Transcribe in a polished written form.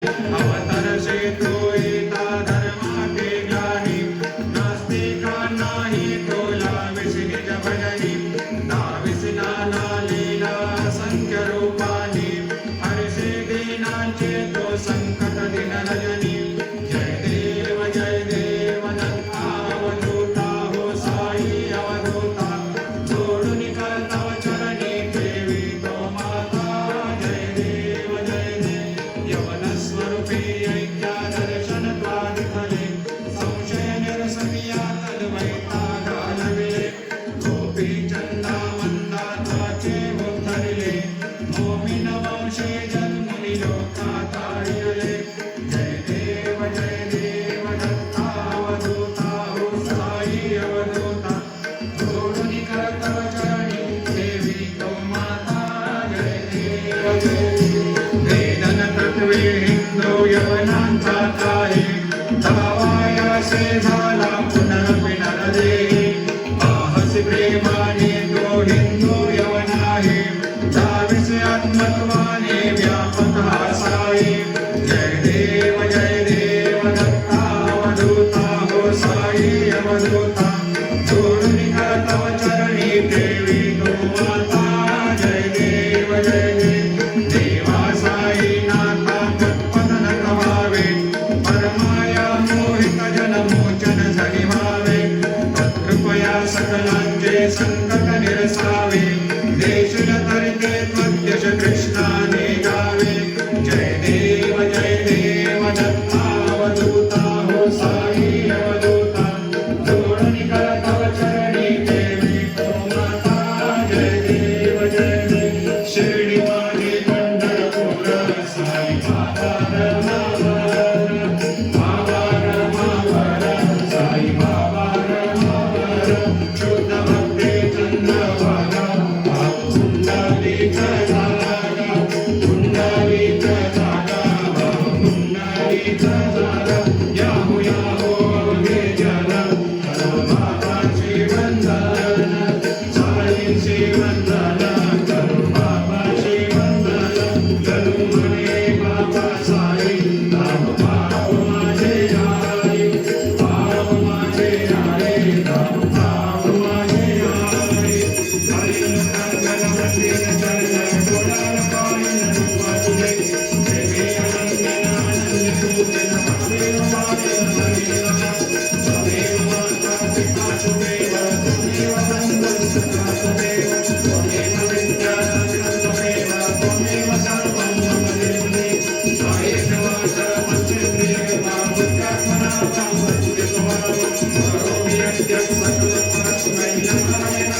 अवतरसे तो येता धर्माचे ज्ञानी नास्तिकांनाही तोला विष्णीज भजनी दाविस नाना लीला संख्य रूपानी हर्षे दीनांचे तो संकट दिन रजनी जय देव दत्तावधूता हो साई अवधूता जोडून करतव चरणी ठेवी तो माता जय देव यवन स्वरूपी ऐक्या दर्शन द्वारितले संशय निरसनिया तद्वैता घालविले गोपी चंदा मंदाताचे उद्धरिले मोमिन वंशे जन्मुनी लोका ताडिले जय देव दत्तावधूता हो साई अवधूता जोडून करतव चरणी देवी तो माता जय देव वेदन तत्वे हिंदू यवनांचा काही धावायासे झाला पुनरपि नरदेही पाहसी प्रेमाने तो हिंदू यवन आहे धाविसे आत्मत्वाने व्यापक हा साई जय देव दत्तावधूता हो साई अवधूता जोडून करतव चरणी देवी तो माता जय देव देवा साई नाथा तत्पदन कवावे परमाया मोहित जन मोचन झडी व्हावे तत्कृपया सकलांचे संकट निरसावे देशल तरिते त्वद्यश कृष्णाने गावे जय देव दत्तावधूता हो साई अवधूता जोडून करतव चरणी देवी तो माता जय देव शिर्डी मागे पंढरपूर साई बाबा साई बाबा शुद्ध भक्ती चंद्रभागा पुंडलिक जागा पुंडलिक जागा पुंडलिक जागा याहू अवघे जन बाबाची वंदन साईंची वंदन करू बाबाची वंदन करू म्हणे बाबा साई राम पाव माझे आई पाव माझे आई राम पाव माझे आई हरिन कंगन मंदिर चरण कोडाल पायन वाचुदे देवी अनंदन अनंत पूजन महादेव महादेव सदेव माता पिता सुदेव देव वंदन सदा सुदेव त्वमेव विद्याधरं त्वमेव त्वमेव सर्वं मम देवते कायेन वाचा मनसेन्द्रियेर्वा बुद्ध्यात्मना वा वचने स्वभावं करोमि यद्यत् सकलं परस्मै नमः